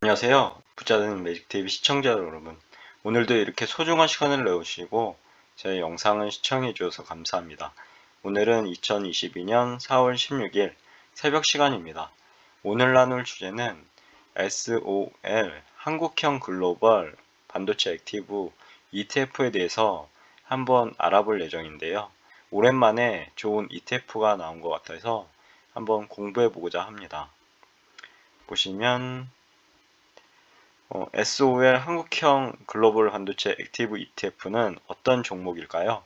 안녕하세요. 부자되는 매직TV 시청자 여러분. 오늘도 이렇게 소중한 시간을 내주시고 제 영상을 시청해 주셔서 감사합니다. 오늘은 2022년 4월 16일 새벽 시간입니다. 오늘 나눌 주제는 SOL 한국형 글로벌 반도체 액티브 ETF에 대해서 한번 알아볼 예정인데요. 오랜만에 좋은 ETF가 나온 것 같아서 한번 공부해 보고자 합니다. 보시면 SOL 한국형 글로벌 반도체 액티브 ETF는 어떤 종목일까요?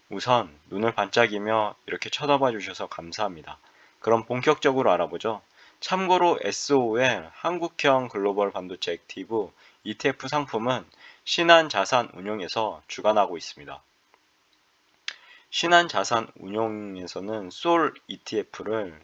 우선 눈을 반짝이며 이렇게 쳐다봐 주셔서 감사합니다. 그럼 본격적으로 알아보죠. 참고로 SOL 한국형 글로벌 반도체 액티브 ETF 상품은 신한자산운용에서 주관하고 있습니다. 신한자산운용에서는 솔 ETF를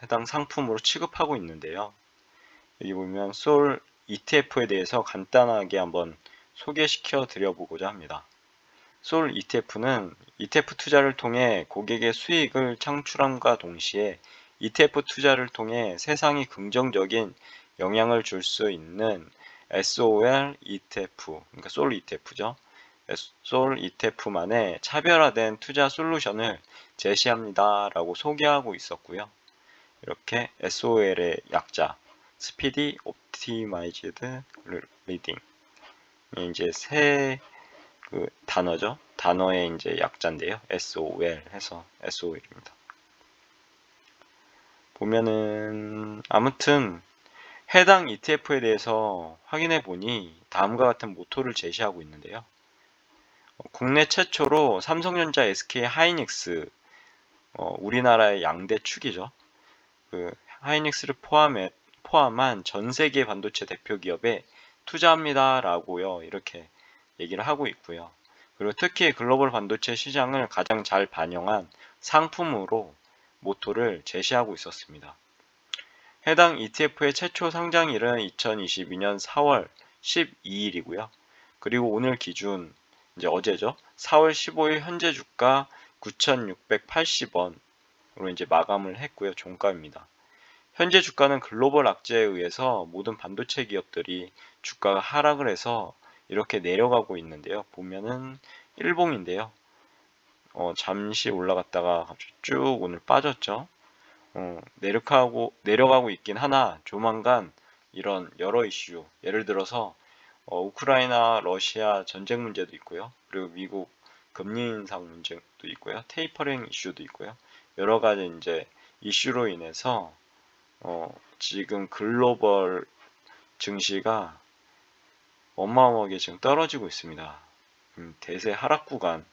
해당 상품으로 취급하고 있는데요. 여기 보면 솔 ETF에 대해서 간단하게 한번 소개시켜 드려보고자 합니다. 솔 ETF는 ETF 투자를 통해 고객의 수익을 창출함과 동시에 ETF 투자를 통해 세상에 긍정적인 영향을 줄 수 있는 SOL ETF, 그러니까 솔 ETF죠. 솔 ETF만의 차별화된 투자 솔루션을 제시합니다 라고 소개하고 있었고요. 이렇게 SOL의 약자 스피디 옵티마이즈드 리딩 이제 새 단어죠. 단어의 이제 약자인데요. SOL 해서 SOL입니다. 보면은 아무튼 해당 ETF에 대해서 확인해 보니 다음과 같은 모토를 제시하고 있는데요. 국내 최초로 삼성전자, SK 하이닉스 우리나라의 양대 축이죠. 하이닉스를 포함한 전 세계 반도체 대표 기업에 투자합니다라고요. 이렇게 얘기를 하고 있고요. 그리고 특히 글로벌 반도체 시장을 가장 잘 반영한 상품으로 모토를 제시하고 있었습니다. 해당 ETF의 최초 상장일은 2022년 4월 12일이고요. 그리고 오늘 기준 이제 어제죠. 4월 15일 현재 주가 9,680원으로 이제 마감을 했고요. 종가입니다. 현재 주가는 글로벌 악재에 의해서 모든 반도체 기업들이 주가가 하락을 해서 이렇게 내려가고 있는데요. 보면은 일봉인데요. 잠시 올라갔다가 갑자기 쭉 오늘 빠졌죠. 내려가고 있긴 하나 조만간 이런 여러 이슈, 예를 들어서 우크라이나, 러시아 전쟁 문제도 있고요. 그리고 미국 금리 인상 문제도 있고요. 테이퍼링 이슈도 있고요. 여러 가지 이제 이슈로 인해서 지금 글로벌 증시가 어마어마하게 지금 떨어지고 있습니다. 대세 하락 구간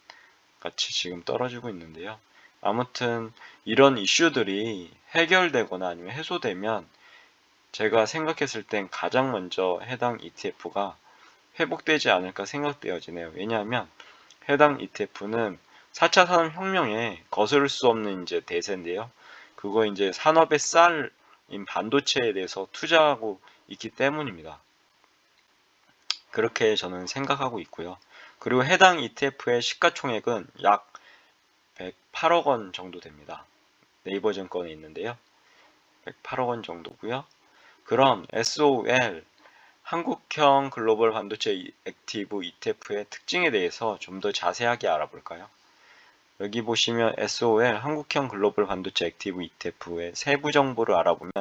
같이 지금 떨어지고 있는데요. 아무튼 이런 이슈들이 해결되거나 아니면 해소되면 제가 생각했을 땐 가장 먼저 해당 ETF가 회복되지 않을까 생각되어지네요. 왜냐하면 해당 ETF는 4차 산업혁명에 거스를 수 없는 이제 대세인데요. 그거 이제 산업의 쌀인 반도체에 대해서 투자하고 있기 때문입니다. 그렇게 저는 생각하고 있고요. 그리고 해당 ETF의 시가총액은 약 108억 원 정도 됩니다. 네이버 증권에 있는데요. 108억 원 정도고요. 그럼 SOL 한국형 글로벌 반도체 액티브 ETF의 특징에 대해서 좀 더 자세하게 알아볼까요? 여기 보시면 SOL 한국형 글로벌 반도체 액티브 ETF의 세부 정보를 알아보면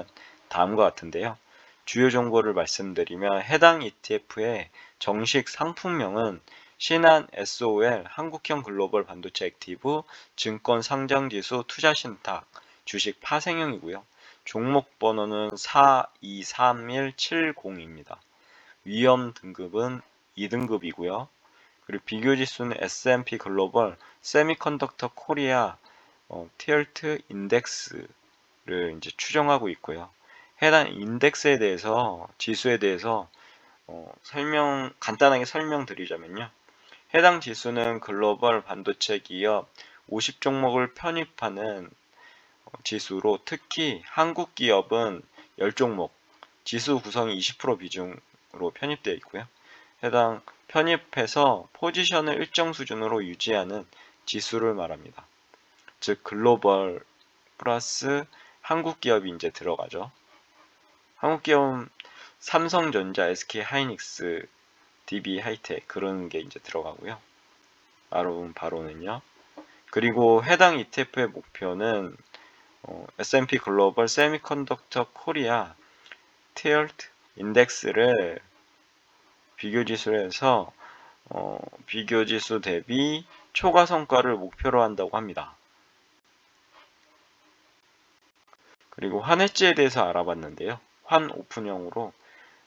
다음과 같은데요. 주요 정보를 말씀드리면 해당 ETF의 정식 상품명은 신한 SOL 한국형 글로벌 반도체 액티브 증권 상장지수 투자신탁 주식 파생형이고요. 종목 번호는 4231170입니다. 위험 등급은 2등급이고요. 그리고 비교 지수는 S&P 글로벌 세미컨덕터 코리아 티얼트 인덱스를 이제 추정하고 있고요. 해당 인덱스에 대해서 지수에 대해서 간단하게 설명드리자면요. 해당 지수는 글로벌 반도체 기업 50종목을 편입하는 지수로 특히 한국 기업은 10종목, 지수 구성이 20% 비중으로 편입되어 있고요. 해당 편입해서 포지션을 일정 수준으로 유지하는 지수를 말합니다. 즉 글로벌 플러스 한국 기업이 이제 들어가죠. 한국 기업은 삼성전자, SK하이닉스, DB 하이텍 그런 게 이제 들어가고요. 바로는요. 그리고 해당 ETF의 목표는 S&P 글로벌 세미컨덕터 코리아 티얼트 인덱스를 비교지수로 해서 비교지수 대비 초과 성과를 목표로 한다고 합니다. 그리고 환해지에 대해서 알아봤는데요. 환 오픈형으로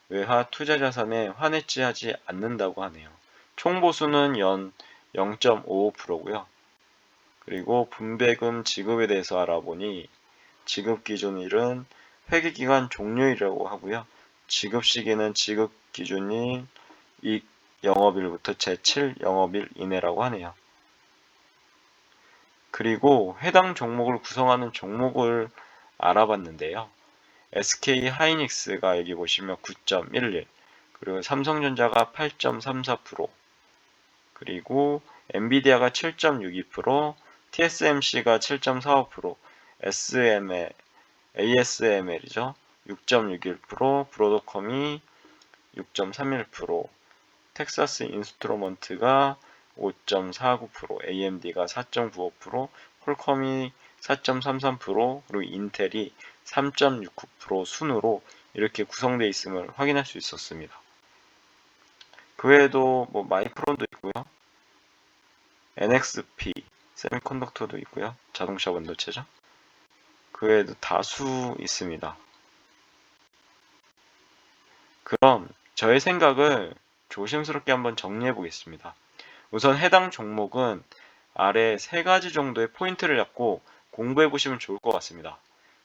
외화 투자 자산에 환해지하지 않는다고 하네요. 총 보수는 연 0.55%고요. 그리고 분배금 지급에 대해서 알아보니 지급 기준일은 회계기간 종료일이라고 하고요. 지급 시기는 지급 기준일 이 영업일부터 제7 영업일 이내라고 하네요. 그리고 해당 종목을 구성하는 종목을 알아봤는데요. SK하이닉스가 여기 보시면 9.11, 그리고 삼성전자가 8.34%, 그리고 엔비디아가 7.62%, TSMC가 7.45%, ASML이죠. 6.61%, 브로드컴이 6.31%, 텍사스 인스트루먼트가 5.49%, AMD가 4.95%, 퀄컴이 4.33%, 그리고 인텔이 3.69% 순으로 이렇게 구성되어 있음을 확인할 수 있었습니다. 그 외에도 뭐 마이크론도 있고요. NXP 세미컨덕터도 있고요. 자동차 반도체죠. 그 외에도 다수 있습니다. 그럼 저의 생각을 조심스럽게 한번 정리해 보겠습니다. 우선 해당 종목은 아래 세 가지 정도의 포인트를 잡고 공부해 보시면 좋을 것 같습니다.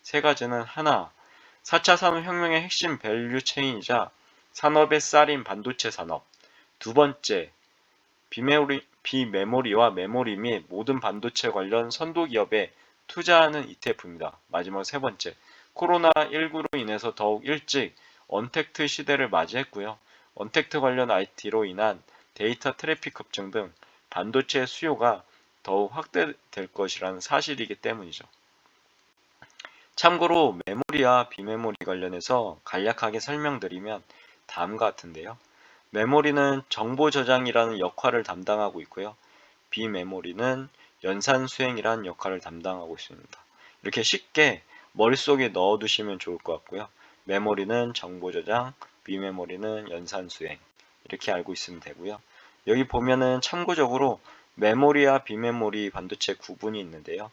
세 가지는 하나, 4차 산업혁명의 핵심 밸류 체인이자 산업의 쌀인 반도체 산업. 두 번째, 비메모리와 메모리 및 모든 반도체 관련 선도 기업에 투자하는 ETF입니다. 마지막 세 번째, 코로나19로 인해서 더욱 일찍 언택트 시대를 맞이했고요. 언택트 관련 IT로 인한 데이터 트래픽 급증 등 반도체 수요가 더욱 확대될 것이라는 사실이기 때문이죠. 참고로 메모리와 비메모리 관련해서 간략하게 설명드리면 다음과 같은데요. 메모리는 정보 저장이라는 역할을 담당하고 있고요. 비메모리는 연산 수행이라는 역할을 담당하고 있습니다. 이렇게 쉽게 머릿속에 넣어두시면 좋을 것 같고요. 메모리는 정보 저장, 비메모리는 연산 수행 이렇게 알고 있으면 되고요. 여기 보면은 참고적으로 메모리와 비메모리 반도체 구분이 있는데요.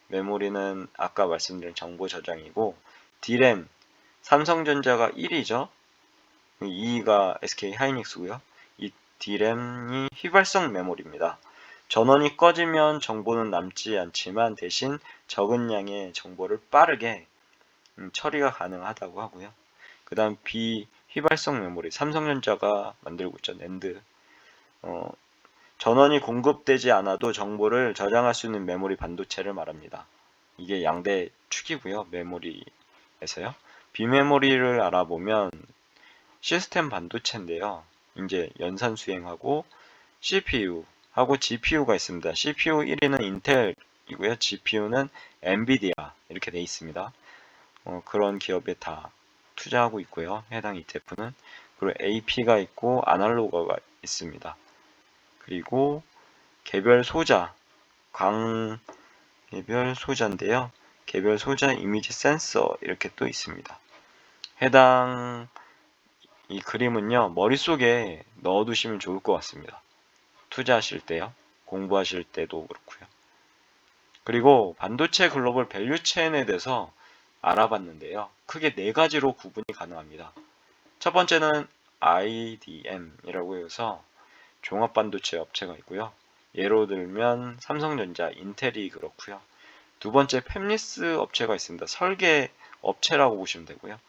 메모리는 아까 말씀드린 정보 저장이고 D램 삼성전자가 1위죠. 2위가 SK하이닉스고요. 이 D램이 휘발성 메모리입니다. 전원이 꺼지면 정보는 남지 않지만 대신 적은 양의 정보를 빠르게 처리가 가능하다고 하고요. 그 다음 비휘발성 메모리 삼성전자가 만들고 있죠. 낸드. 전원이 공급되지 않아도 정보를 저장할 수 있는 메모리 반도체를 말합니다. 이게 양대 축이고요. 메모리에서요. 비메모리를 알아보면 시스템 반도체인데요. 이제 연산 수행하고 CPU하고 GPU가 있습니다. CPU 1위는 인텔이고요. GPU는 엔비디아 이렇게 돼 있습니다. 그런 기업에 다 투자하고 있고요. 해당 ETF는. 그리고 AP가 있고 아날로그가 있습니다. 그리고 개별 소자, 개별 소자인데요. 개별 소자 이미지 센서 이렇게 또 있습니다. 해당 이 그림은요, 머릿속에 넣어두시면 좋을 것 같습니다. 투자하실 때요, 공부하실 때도 그렇고요. 그리고 반도체 글로벌 밸류 체인에 대해서 알아봤는데요. 크게 네 가지로 구분이 가능합니다. 첫 번째는 IDM이라고 해서 종합반도체 업체가 있고요. 예로 들면 삼성전자, 인텔이 그렇고요. 두 번째 팹리스 업체가 있습니다. 설계 업체라고 보시면 되고요.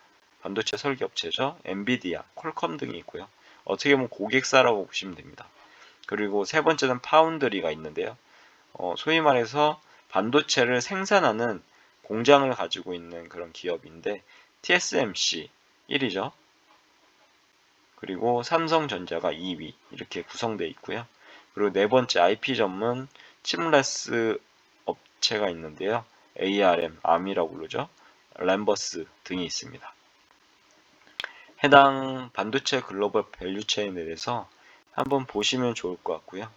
반도체 설계 업체죠. 엔비디아, 퀄컴 등이 있고요. 어떻게 보면 고객사라고 보시면 됩니다. 그리고 세 번째는 파운드리가 있는데요. 소위 말해서 반도체를 생산하는 공장을 가지고 있는 그런 기업인데 TSMC 1위죠. 그리고 삼성전자가 2위 이렇게 구성되어 있고요. 그리고 네 번째 IP 전문 칩레스 업체가 있는데요. ARM, ARM이라고 부르죠. 램버스 등이 있습니다. 해당 반도체 글로벌 밸류체인에 대해서 한번 보시면 좋을 것 같고요.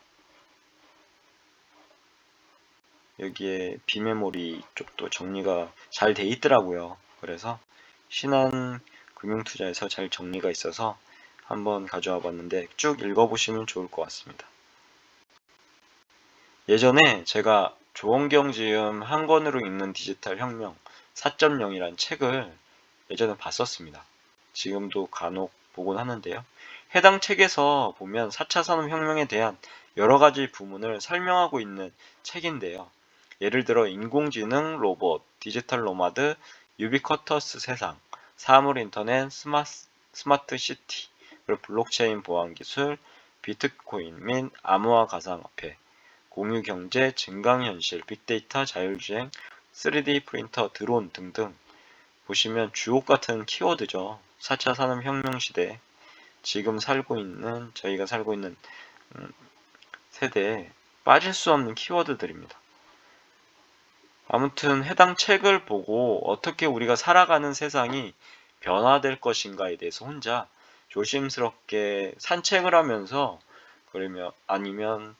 여기에 비메모리 쪽도 정리가 잘 돼 있더라고요. 그래서 신한금융투자에서 잘 정리가 있어서 한번 가져와 봤는데 쭉 읽어보시면 좋을 것 같습니다. 예전에 제가 조원경 지음 한 권으로 읽는 디지털 혁명 4.0이란 책을 예전에 봤었습니다. 지금도 간혹 보곤 하는데요. 해당 책에서 보면 4차 산업혁명에 대한 여러 가지 부분을 설명하고 있는 책인데요. 예를 들어 인공지능, 로봇, 디지털 노마드, 유비쿼터스 세상, 사물 인터넷, 스마트 시티, 그리고 블록체인 보안 기술, 비트코인 및 암호화 가상화폐, 공유 경제, 증강현실, 빅데이터, 자율주행, 3D 프린터, 드론 등등 보시면 주옥 같은 키워드죠. 4차 산업혁명 시대, 지금 저희가 살고 있는 세대에 빠질 수 없는 키워드들입니다. 아무튼 해당 책을 보고 어떻게 우리가 살아가는 세상이 변화될 것인가에 대해서 혼자 조심스럽게 산책을 하면서 그러면 아니면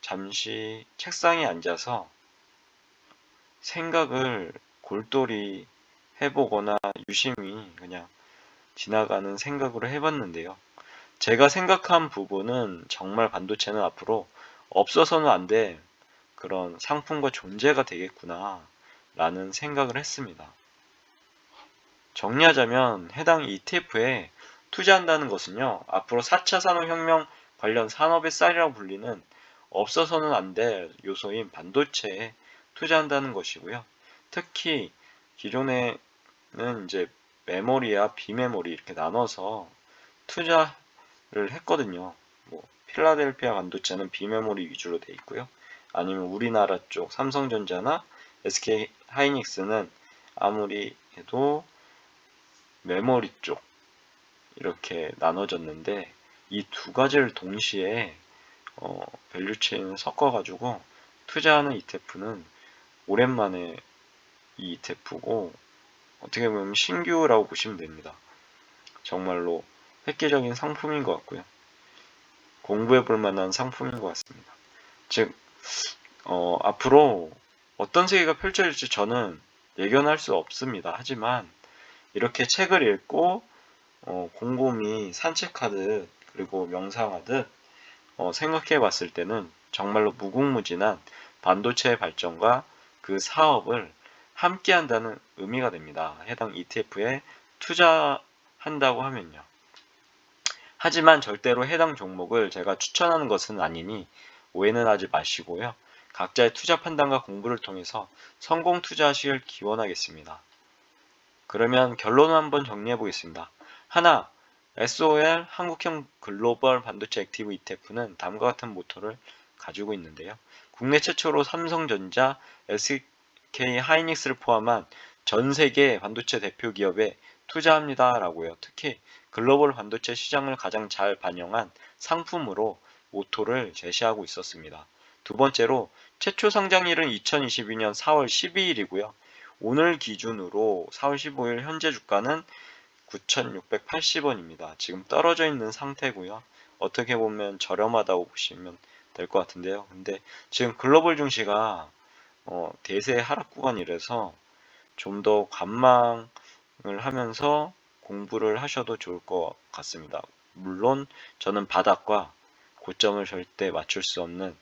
잠시 책상에 앉아서 생각을 골똘히 해보거나 유심히 그냥 지나가는 생각으로 해봤는데요. 제가 생각한 부분은 정말 반도체는 앞으로 없어서는 안 될 그런 상품과 존재가 되겠구나 라는 생각을 했습니다. 정리하자면 해당 ETF에 투자한다는 것은요, 앞으로 4차 산업혁명 관련 산업의 쌀이라고 불리는 없어서는 안 될 요소인 반도체에 투자한다는 것이고요. 특히 기존에는 이제 메모리와 비메모리 이렇게 나눠서 투자를 했거든요. 뭐 필라델피아 반도체는 비메모리 위주로 돼 있고요. 아니면 우리나라 쪽 삼성전자나 SK 하이닉스는 아무리 해도 메모리 쪽 이렇게 나눠졌는데 이 두 가지를 동시에 밸류체인을 섞어가지고 투자하는 ETF는 오랜만에 이 ETF고 어떻게 보면 신규라고 보시면 됩니다. 정말로 획기적인 상품인 것 같고요. 공부해 볼 만한 상품인 것 같습니다. 즉, 앞으로 어떤 세계가 펼쳐질지 저는 예견할 수 없습니다. 하지만 이렇게 책을 읽고 곰곰이 산책하듯 그리고 명상하듯 생각해 봤을 때는 정말로 무궁무진한 반도체의 발전과 그 사업을 함께 한다는 의미가 됩니다. 해당 ETF에 투자한다고 하면요. 하지만 절대로 해당 종목을 제가 추천하는 것은 아니니 오해는 하지 마시고요. 각자의 투자 판단과 공부를 통해서 성공 투자하시길 기원하겠습니다. 그러면 결론을 한번 정리해 보겠습니다. 하나, SOL 한국형 글로벌 반도체 액티브 ETF는 다음과 같은 모토를 가지고 있는데요. 국내 최초로 삼성전자, SK 하이닉스를 포함한 전 세계 반도체 대표 기업에 투자합니다 라고요. 특히 글로벌 반도체 시장을 가장 잘 반영한 상품으로 모토를 제시하고 있었습니다. 두 번째로 최초 상장일은 2022년 4월 12일이고요. 오늘 기준으로 4월 15일 현재 주가는 9,680원입니다. 지금 떨어져 있는 상태고요. 어떻게 보면 저렴하다고 보시면 될 것 같은데요. 근데 지금 글로벌 증시가 대세 하락 구간이라서 좀 더 관망을 하면서 공부를 하셔도 좋을 것 같습니다. 물론 저는 바닥과 고점을 절대 맞출 수 없는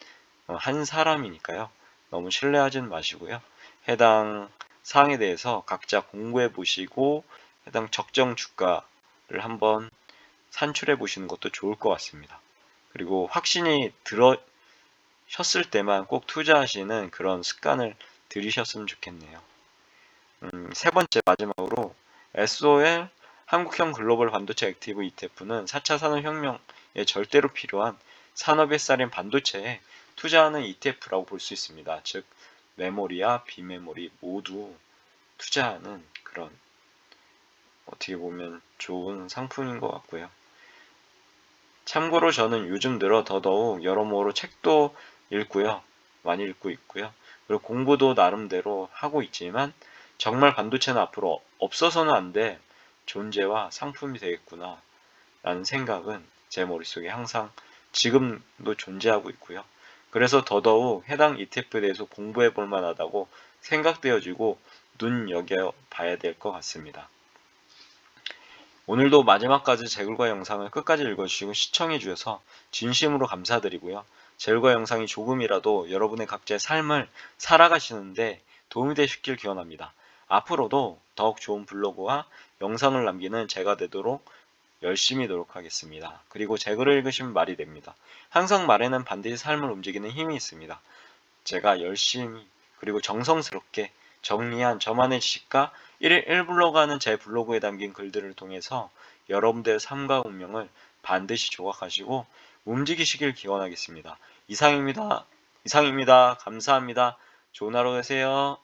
한 사람이니까요. 너무 신뢰하지는 마시고요. 해당 사항에 대해서 각자 공부해 보시고 해당 적정 주가를 한번 산출해 보시는 것도 좋을 것 같습니다. 그리고 확신이 들으셨을 때만 꼭 투자하시는 그런 습관을 들이셨으면 좋겠네요. 세 번째 마지막으로 SOL 한국형 글로벌 반도체 액티브 ETF는 4차 산업혁명에 절대로 필요한 산업의 쌀인 반도체에 투자하는 ETF라고 볼 수 있습니다. 즉 메모리와 비메모리 모두 투자하는 그런 어떻게 보면 좋은 상품인 것 같고요. 참고로 저는 요즘 들어 더더욱 여러모로 책도 읽고요. 많이 읽고 있고요. 그리고 공부도 나름대로 하고 있지만 정말 반도체는 앞으로 없어서는 안 돼 존재와 상품이 되겠구나 라는 생각은 제 머릿속에 항상 지금도 존재하고 있고요. 그래서 더더욱 해당 ETF에 대해서 공부해 볼 만하다고 생각되어지고 눈여겨봐야 될 것 같습니다. 오늘도 마지막까지 제글과 영상을 끝까지 읽어주시고 시청해주셔서 진심으로 감사드리고요. 제글과 영상이 조금이라도 여러분의 각자의 삶을 살아가시는데 도움이 되셨길 기원합니다. 앞으로도 더욱 좋은 블로그와 영상을 남기는 제가 되도록 열심히 노력하겠습니다. 그리고 제 글을 읽으시면 말이 됩니다. 항상 말에는 반드시 삶을 움직이는 힘이 있습니다. 제가 열심히 그리고 정성스럽게 정리한 저만의 지식과 1블로그 하는 제 블로그에 담긴 글들을 통해서 여러분들의 삶과 운명을 반드시 조각하시고 움직이시길 기원하겠습니다. 이상입니다. 감사합니다. 좋은 하루 되세요.